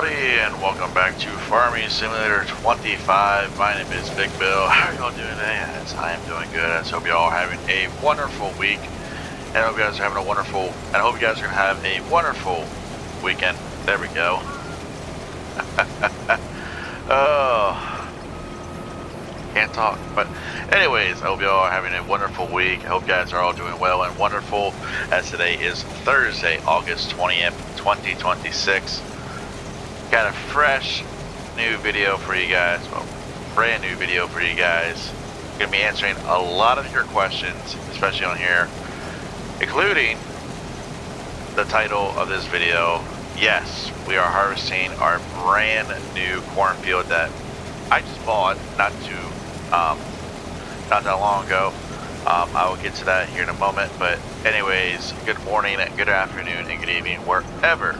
everybody, and welcome back to Farming Simulator 25. My name is Big Bill. How are y'all doing today? As I am doing good. I hope y'all are having a wonderful week. And I hope you guys are having a wonderful, and I hope you guys are going to have a wonderful weekend. There we go. Oh, can't talk. But anyways, I hope y'all are having a wonderful week. I hope you guys are all doing well and wonderful, as today is Thursday, August 20th, 2026. Got a fresh new video for you guys, well, brand new video for you guys. Gonna be answering a lot of your questions, especially on here, including the title of this video. Yes, we are harvesting our brand new cornfield that I just bought not that long ago. I will get to that here in a moment, but anyways, good morning, good afternoon, and good evening wherever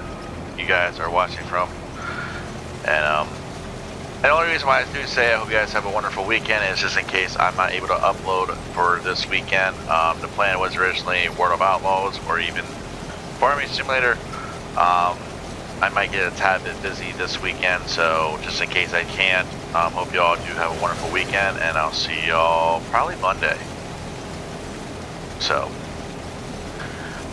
you guys are watching from. And the only reason why I do say I hope you guys have a wonderful weekend is just in case I'm not able to upload for this weekend. The plan was originally World of Outlaws or even Farming Simulator. I might get a tad bit busy this weekend, so just in case I can't, hope y'all do have a wonderful weekend, and I'll see y'all probably Monday. So,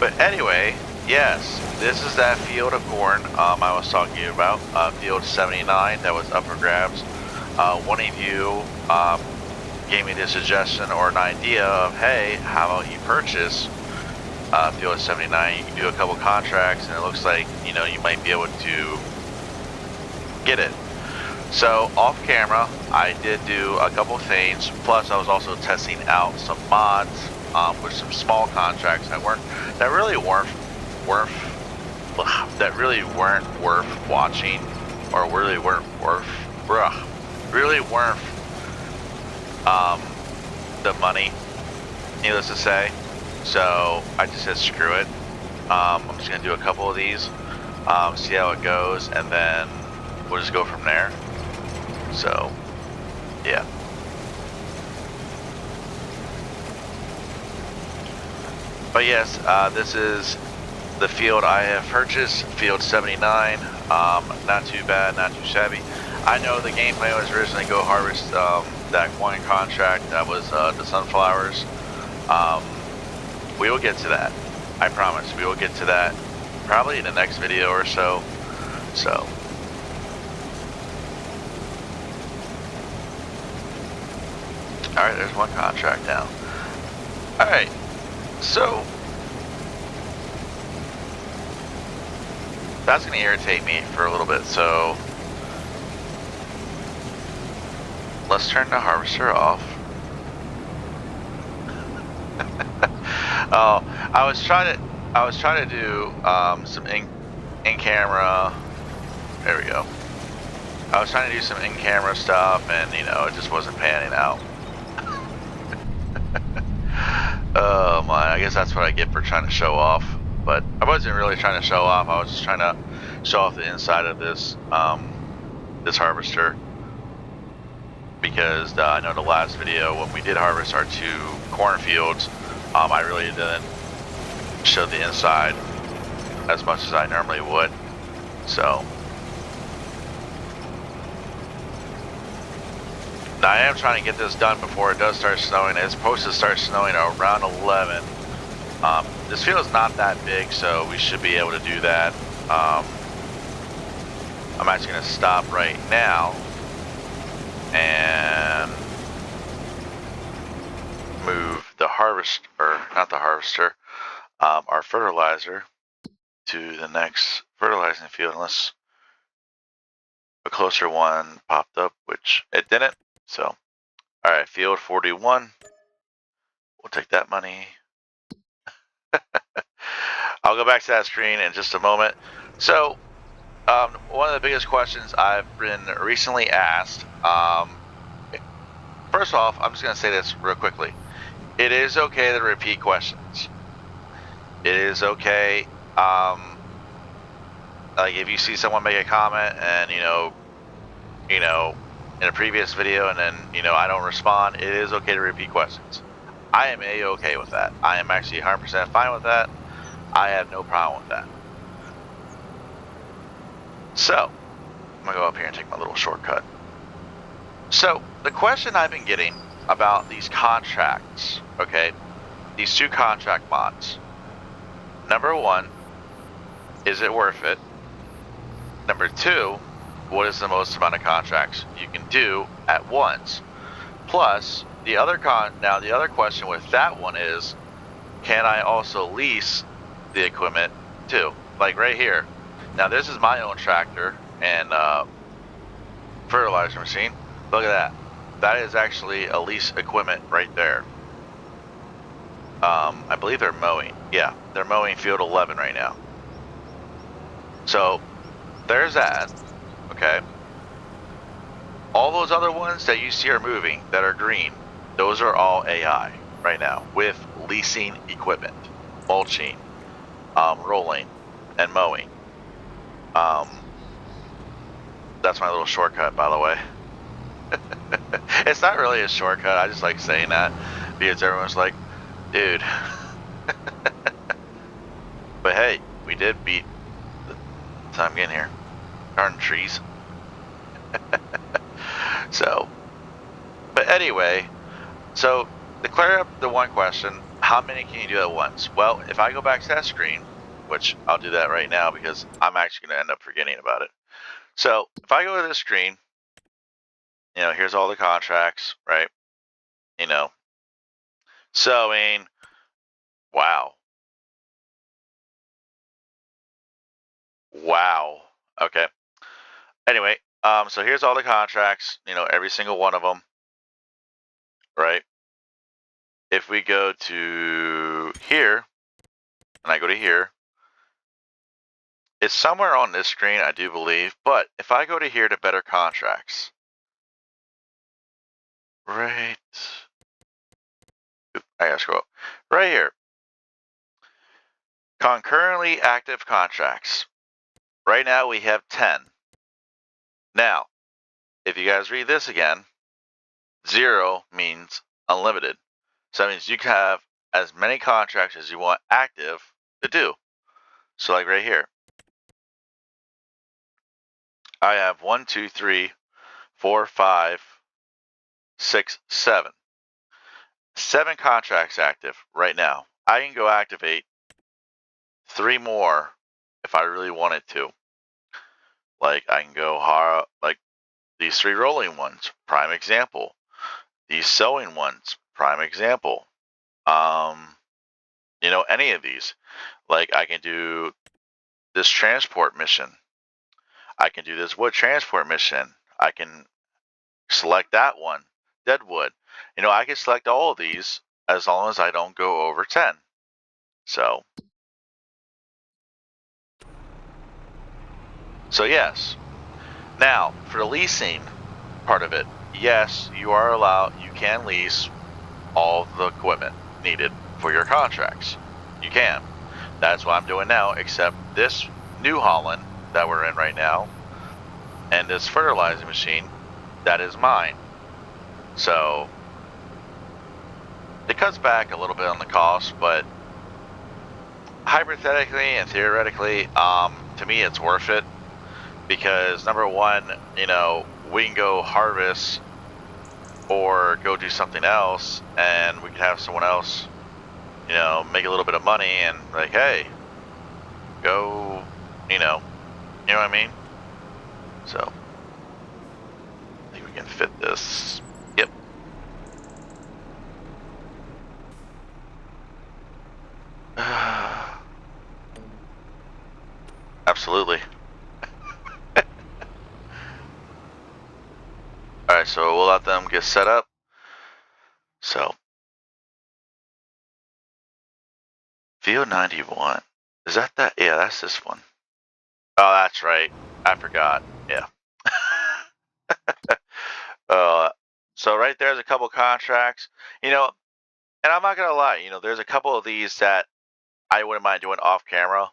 but anyway, yes, this is that field of corn I was talking about, field 79 that was up for grabs. One of you gave me the suggestion or an idea of, hey, how about you purchase field 79? You can do a couple contracts, and it looks like, you know, you might be able to get it. So off camera, I did do a couple things. Plus, I was also testing out some mods with some small contracts that really weren't worth watching, or really weren't worth the money, needless to say. So I just said screw it. I'm just gonna do a couple of these, see how it goes, and then we'll just go from there. So yeah. But yes, this is the field I have purchased, field 79. Not too bad, not too shabby. I know the game plan was originally go harvest that coin contract that was the sunflowers. We will get to that. I promise. We will get to that probably in the next video or so. So. Alright, there's one contract down. Alright. So. That's going to irritate me for a little bit, so. Let's turn the harvester off. Oh, I was trying to do some in-camera. There we go. I was trying to do some in-camera stuff, and you know, it just wasn't panning out. Oh my! I guess that's what I get for trying to show off. But I wasn't really trying to show off. I was just trying to show off the inside of this this harvester, because I know the last video when we did harvest our two cornfields, I really didn't show the inside as much as I normally would. So now I am trying to get this done before it does start snowing. It's supposed to start snowing around 11. This field is not that big, so we should be able to do that. I'm actually going to stop right now and move the our fertilizer to the next fertilizing field, unless a closer one popped up, which it didn't. So, alright, field 41. We'll take that money. I'll go back to that screen in just a moment. So, one of the biggest questions I've been recently asked, first off, I'm just going to say this real quickly. It is okay to repeat questions. It is okay, like if you see someone make a comment and, you know, in a previous video and then, you know, I don't respond, it is okay to repeat questions. I am A-okay with that. I am actually 100% fine with that. I have no problem with that. So, I'm gonna go up here and take my little shortcut. So the question I've been getting about these contracts, okay, these 2 contract mods. Number 1, is it worth it? Number 2, what is the most amount of contracts you can do at once? Plus, the other question with that one is, can I also lease the equipment too? Like right here. Now this is my own tractor and fertilizer machine. Look at that. That is actually a lease equipment right there. I believe they're mowing. Yeah, they're mowing field 11 right now. So there's that. Okay. All those other ones that you see are moving that are green, those are all AI right now with leasing equipment, mulching, rolling, and mowing. That's my little shortcut, by the way. It's not really a shortcut. I just like saying that because everyone's like, dude. But hey, we did beat the time getting here. Darn trees. So, but anyway, so to clear up the one question, how many can you do at once? Well, if I go back to that screen, which I'll do that right now because I'm actually going to end up forgetting about it. So if I go to this screen, here's all the contracts, right? Sewing. Wow. Okay. Anyway, so here's all the contracts, every single one of them, right? If we go to here, and I go to here, it's somewhere on this screen, I do believe, but if I go to here to better contracts, right, I gotta scroll up, right here, concurrently active contracts. Right now we have 10. Now, if you guys read this again, 0 means unlimited. So that means you can have as many contracts as you want active to do. So like right here, I have 1, 2, 3, 4, 5, 6, 7. 7 contracts active right now. I can go activate 3 more if I really wanted to. Like I can go like these 3 rolling ones, prime example. These sewing ones, prime example. Any of these. Like I can do this transport mission. I can do this wood transport mission. I can select that one, deadwood. I can select all of these as long as I don't go over 10. So yes. Now, for the leasing part of it, yes, you can lease all the equipment needed for your contracts. You can. That's what I'm doing now, except this New Holland that we're in right now and this fertilizing machine, that is mine. So it cuts back a little bit on the cost, but hypothetically and theoretically, to me it's worth it because number one, we can go harvest or go do something else and we can have someone else, make a little bit of money and like, hey, go, you know what I mean? So I think we can fit this. Yep. Absolutely. Alright, so we'll let them get set up. So Field 91. Is that? Yeah, that's this one. Oh, that's right. I forgot. Yeah. So right there's a couple contracts. And I'm not gonna lie, there's a couple of these that I wouldn't mind doing off camera,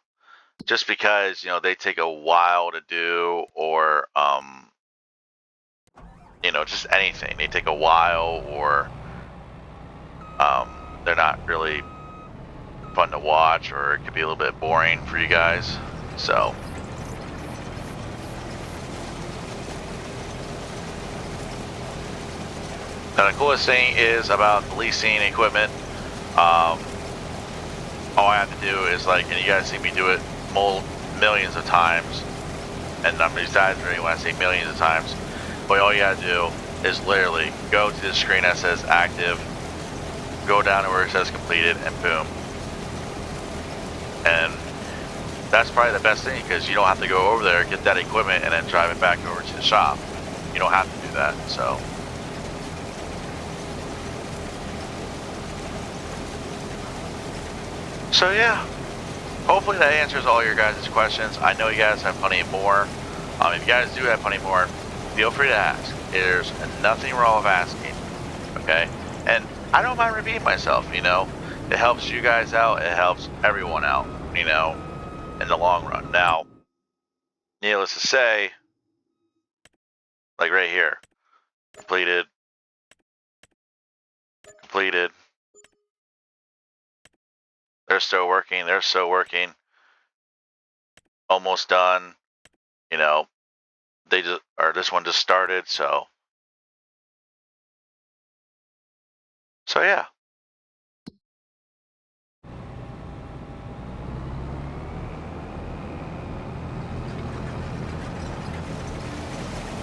just because they take a while to do, or just anything. They take a while, or they're not really fun to watch, or it could be a little bit boring for you guys. So Now the coolest thing is about the leasing equipment, all I have to do is like, and you guys see me do it millions of times, and I'm exaggerating when I say millions of times, but all you gotta do is literally go to the screen that says active, go down to where it says completed, and boom. And that's probably the best thing, because you don't have to go over there, get that equipment, and then drive it back over to the shop. You don't have to do that, so. So yeah, hopefully that answers all your guys' questions. I know you guys have plenty more. If you guys do have plenty more, feel free to ask. There's nothing wrong with asking, okay? And I don't mind repeating myself, you know? It helps you guys out, it helps everyone out, you know, in the long run. Now, needless to say, like right here, completed, completed. They're still working, almost done, you know, this one just started, so yeah.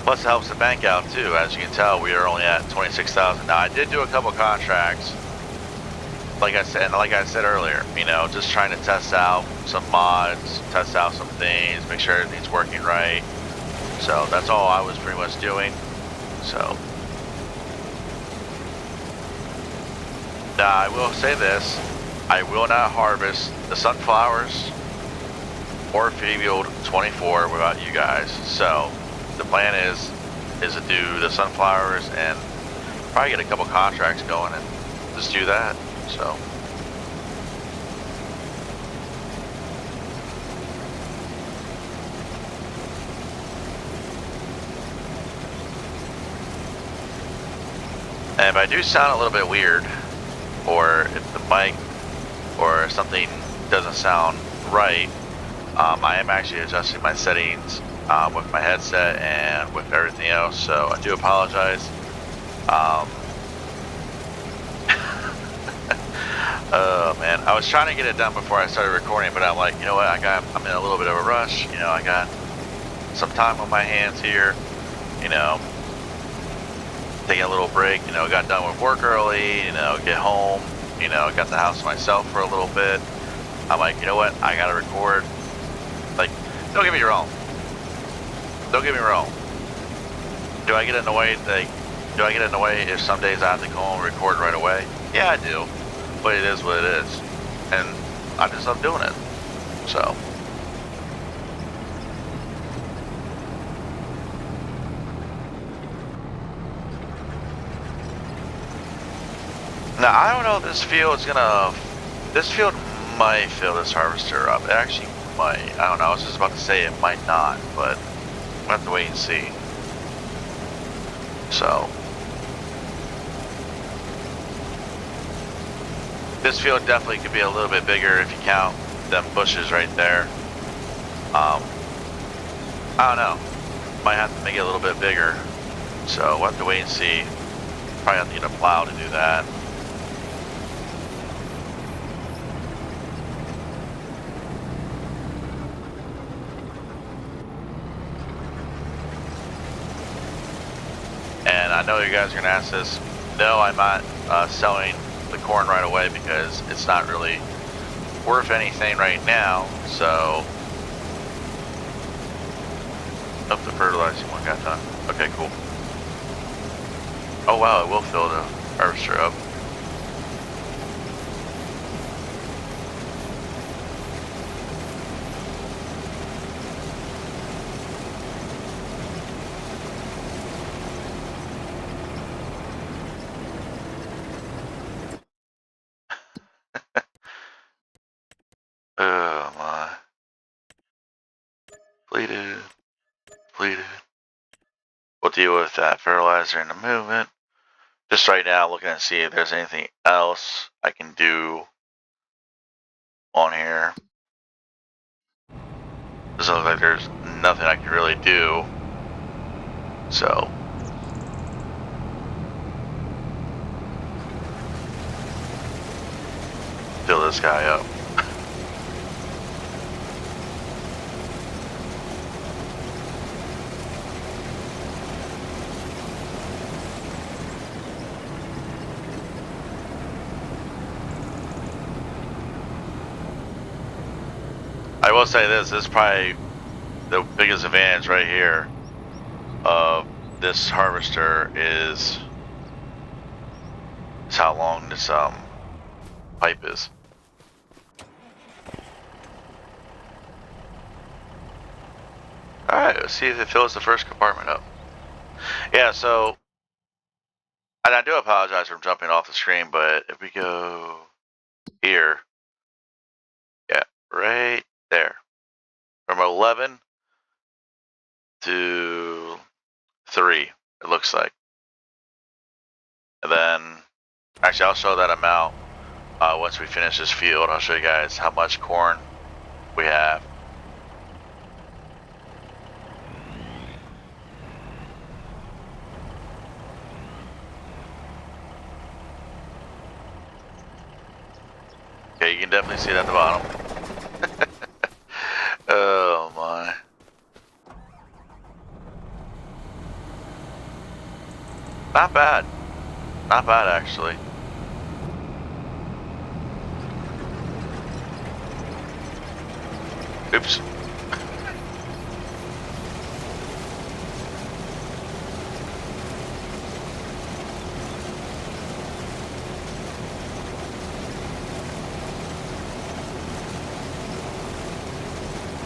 Plus, it helps the bank out too. As you can tell, we are only at 26,000 now. I did do a couple contracts, like I said earlier. You know, just trying to test out some mods, test out some things, make sure everything's working right. So that's all I was pretty much doing. So now I will say this: I will not harvest the sunflowers or field 24 without you guys. So the plan is to do the sunflowers and probably get a couple contracts going and just do that. So and if I do sound a little bit weird, or if the mic or something doesn't sound right, I am actually adjusting my settings with my headset and with everything else, so I do apologize. Oh man, I was trying to get it done before I started recording, but I'm like, you know what, I'm in a little bit of a rush, you know, I got some time on my hands here, you know, taking a little break, you know, got done with work early, you know, get home, you know, got the house to myself for a little bit. I'm like, you know what, I gotta record. Like, don't get me wrong. Don't get me wrong. Do I get annoyed? Like, do I get annoyed if some days I have to go home and record right away? Yeah, I do. But it is what it is. And I just love doing it. So. Now, I don't know if this field might fill this harvester up. It actually might. I don't know. I was just about to say it might not, but we'll have to wait and see. So. This field definitely could be a little bit bigger if you count them bushes right there. I don't know. Might have to make it a little bit bigger. So we'll have to wait and see. Probably have to get a plow to do that. And I know you guys are going to ask this. No, I'm not selling the corn right away because it's not really worth anything right now. So, oh, the fertilizing one got done. Okay, cool. Oh wow, it will fill the harvester up. Oh my. Completed. We'll deal with that fertilizer in a movement. Just right now, looking to see if there's anything else I can do on here. Doesn't look like there's nothing I can really do. So. this guy up. I will say this is probably the biggest advantage right here of this harvester is how long this pipe is. Alright, let's see if it fills the first compartment up. Yeah, so, and I do apologize for jumping off the screen, but if we go here, yeah, right there, from 11 to 3, it looks like. And then, actually I'll show that amount once we finish this field. I'll show you guys how much corn we have. Okay, you can definitely see it at the bottom. Oh my. Not bad. Not bad, actually. Oops.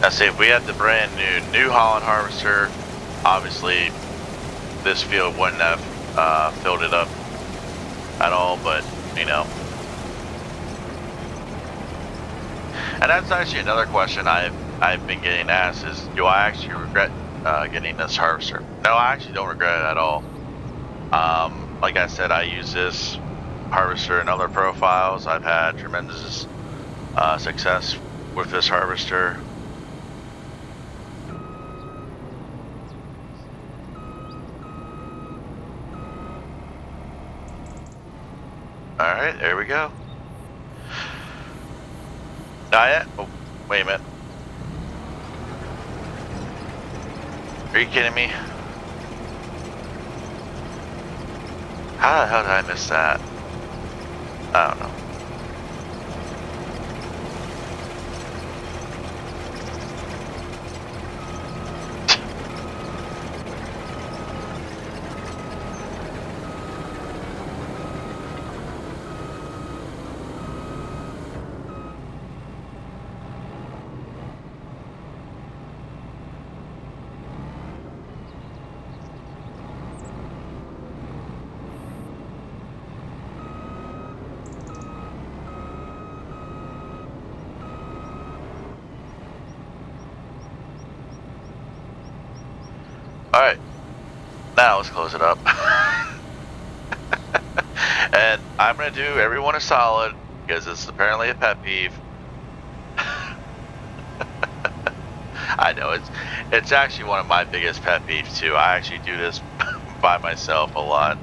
Now see, if we had the brand New Holland harvester, obviously this field wouldn't have filled it up at all, but you know. And that's actually another question I've been getting asked is, do I actually regret getting this harvester? No, I actually don't regret it at all. Like I said, I use this harvester in other profiles. I've had tremendous success with this harvester. Alright, there we go. Not yet? Oh, wait a minute. Are you kidding me? How the hell did I miss that? I don't know. Alright, now let's close it up. And I'm going to do everyone a solid, because it's apparently a pet peeve. I know, it's actually one of my biggest pet peeves too. I actually do this by myself a lot.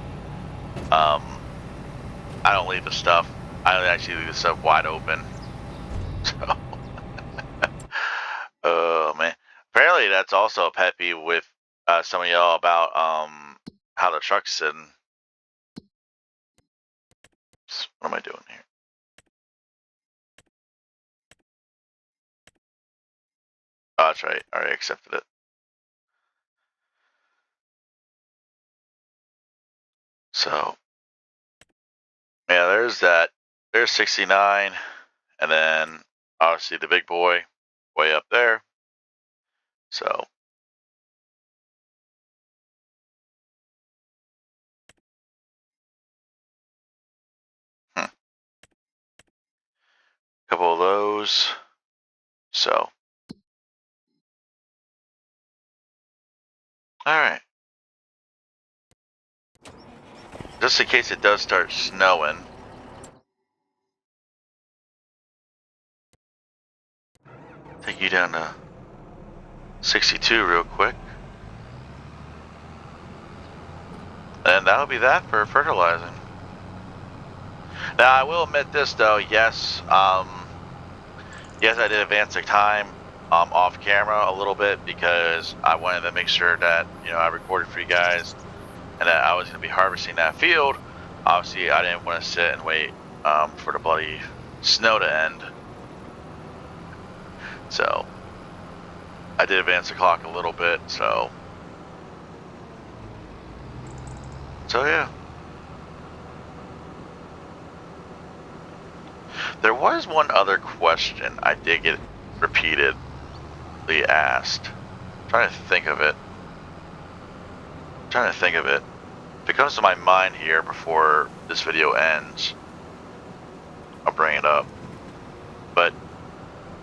I don't leave the stuff. I don't actually leave the stuff wide open. So, oh man. Apparently that's also a pet peeve with some of y'all about how the truck's sitting. What am I doing here? Oh, that's right. I already accepted it. So, yeah, there's that. There's 69. And then, obviously, the big boy way up there. So, couple of those. So, alright. Just in case it does start snowing. Take you down to 62 real quick. And that'll be that for fertilizing. Now I will admit this though, yes, yes, I did advance the time off camera a little bit because I wanted to make sure that I recorded for you guys and that I was going to be harvesting that field. Obviously, I didn't want to sit and wait for the bloody snow to end, so I did advance the clock a little bit. So yeah. There was one other question I did get repeatedly asked. I'm trying to think of it. If it comes to my mind here before this video ends, I'll bring it up. But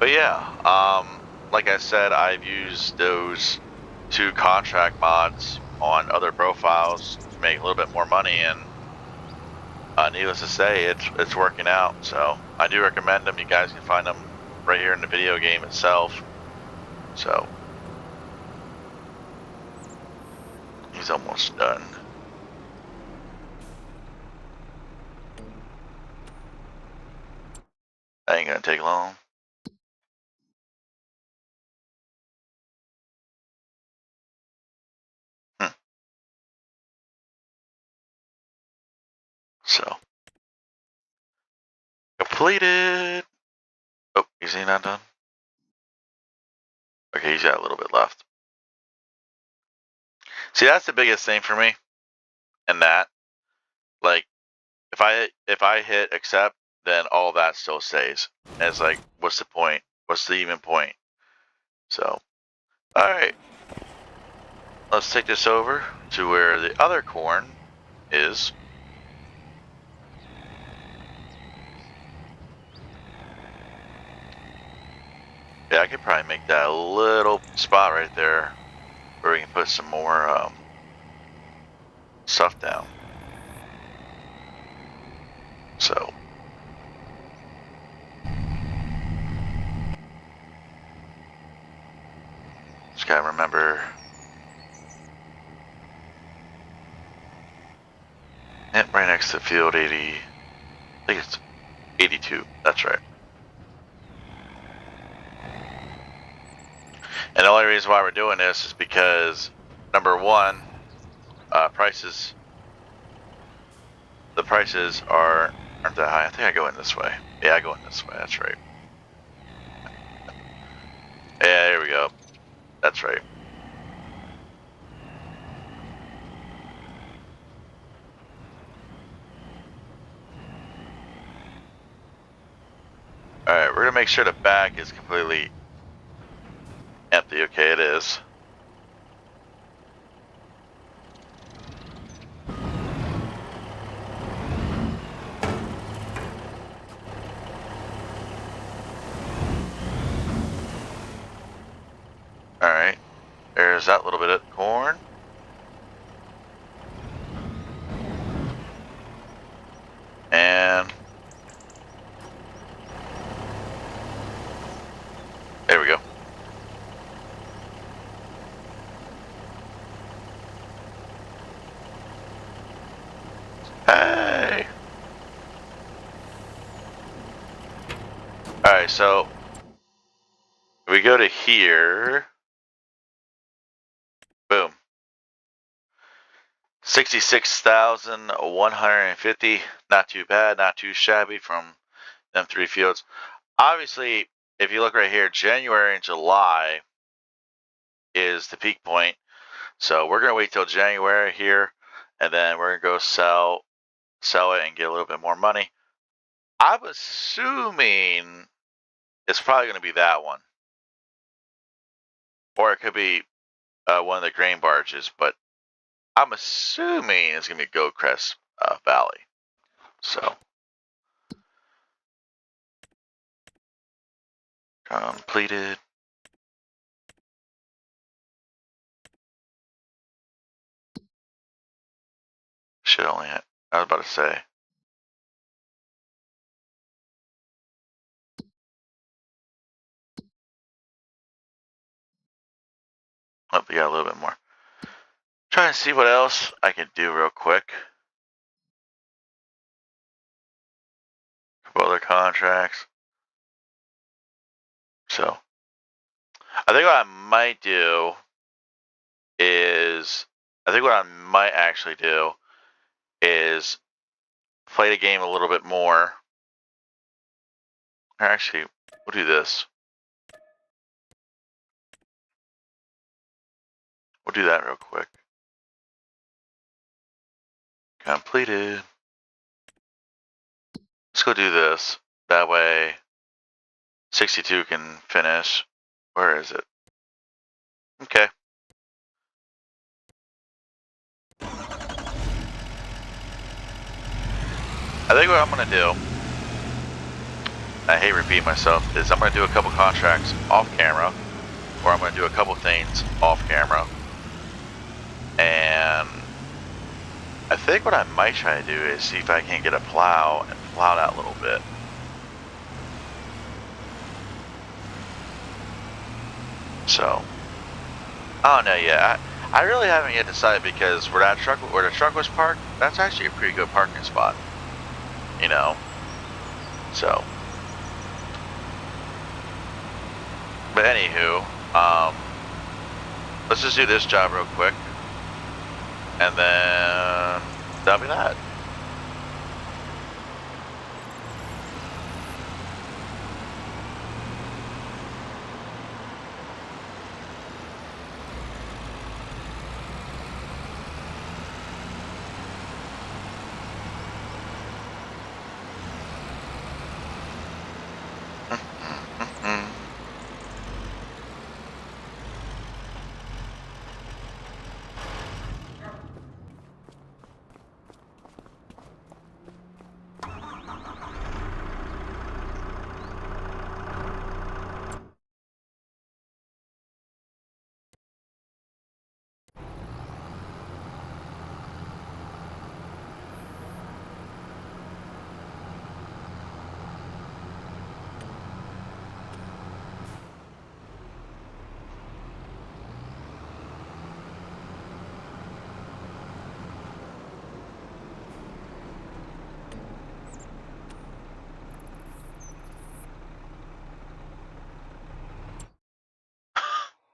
yeah, like I said, I've used those 2 contract mods on other profiles to make a little bit more money, and needless to say, it's working out. So I do recommend them. You guys can find them right here in the video game itself. So he's almost done. That ain't gonna take long. So completed. Oh, is he not done? Okay, he's got a little bit left. See, that's the biggest thing for me, and that, like, if I hit accept, then all that still stays. And it's like, what's the point? What's the even point? So, all right, let's take this over to where the other corn is. Yeah, I could probably make that a little spot right there where we can put some more stuff down. So, just gotta remember. And right next to field 80, I think it's 82. That's right. And the only reason why we're doing this is because, number one, prices. The prices aren't that high. I think I go in this way. Yeah, I go in this way. That's right. Yeah, here we go. That's right. All right, we're gonna make sure the back is completely empty. Okay, it is. All right, there's that little bit of corn. And there we go. Hey! All right, so we go to here. Boom. 66,150. Not too bad, not too shabby from them 3 fields. Obviously, if you look right here, January and July is the peak point. So we're gonna wait till January here, and then we're gonna go sell it and get a little bit more money. I'm assuming it's probably gonna be that one, or it could be one of the grain barges. But I'm assuming it's gonna be Goldcrest Valley. So completed. Should only. I was about to say. Oh, we got a little bit more. Trying to see what else I can do real quick. other contracts. So I think what I might do is, play the game a little bit more. Or actually, we'll do this. We'll do that real quick. Completed. Let's go do this. That way 62 can finish. Where is it? Okay. I think what I'm going to do, I hate repeating myself, is I'm going to do a couple contracts off camera, or I'm going to do a couple things off camera. And I think what I might try to do is see if I can get a plow and plow that a little bit. So, I don't know yet. I really haven't yet decided, because where the truck was parked, that's actually a pretty good parking spot. You know? So. But anywho, let's just do this job real quick. And then that'll be that.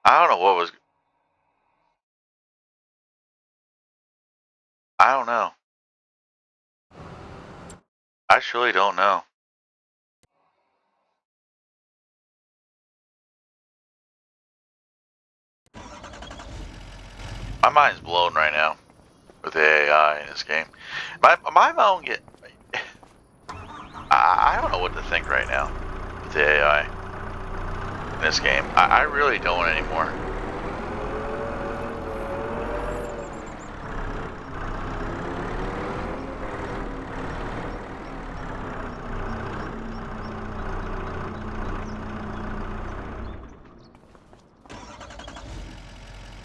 I don't know what was. I don't know. I truly don't know. My mind's blown right now with the AI in this game. My mind get. I don't know what to think right now with the AI in this game. I really don't anymore.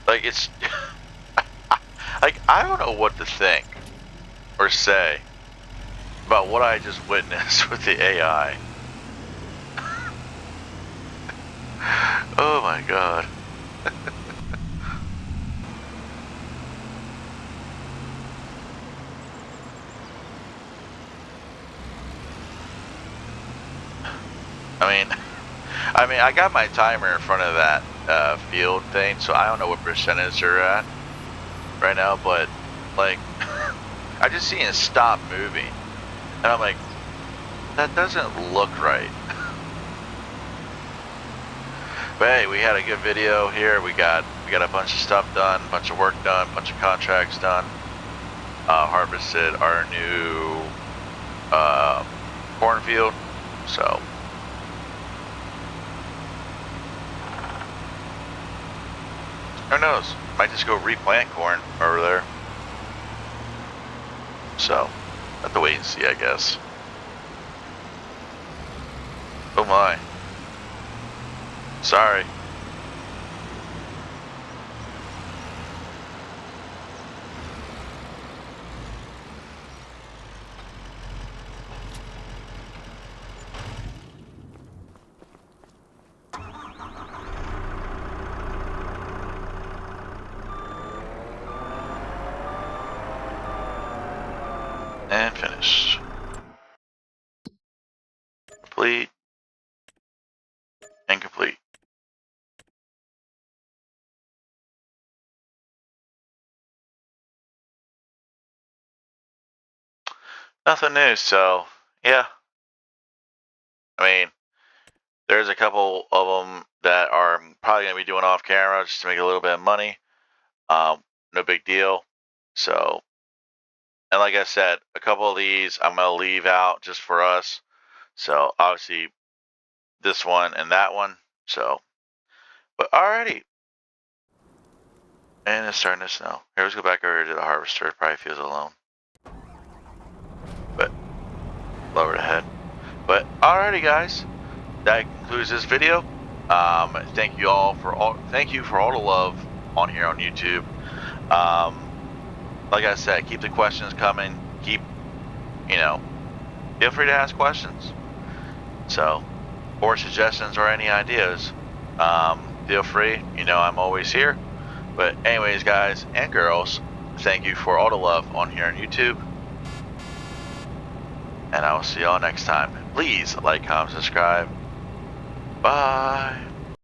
Like, it's like, I don't know what to think or say about what I just witnessed with the AI. Oh my god. I mean, I got my timer in front of that field thing, so I don't know what percentage they're at right now, but like, I just seen it stop moving, and I'm like, that doesn't look right. But hey, we had a good video here. We got a bunch of stuff done, a bunch of work done, a bunch of contracts done. Harvested our new cornfield, so. Who knows? Might just go replant corn over there. So, have to wait and see, I guess. Oh my. Sorry. And finish. Complete. Incomplete. Nothing new, so yeah. I mean, there's a couple of them that are probably going to be doing off camera just to make a little bit of money. No big deal. So, and like I said, a couple of these I'm going to leave out just for us. So, obviously, this one and that one. So, but alrighty. And it's starting to snow. Here, let's go back over to the harvester. It probably feels alone. But, lower the head. But, alrighty, guys. That concludes this video. Thank you for all the love on here on YouTube. Like I said, keep the questions coming. Keep, feel free to ask questions. So, or suggestions or any ideas. Feel free. I'm always here. But anyways, guys and girls, thank you for all the love on here on YouTube. And I will see y'all next time. Please like, comment, subscribe. Bye.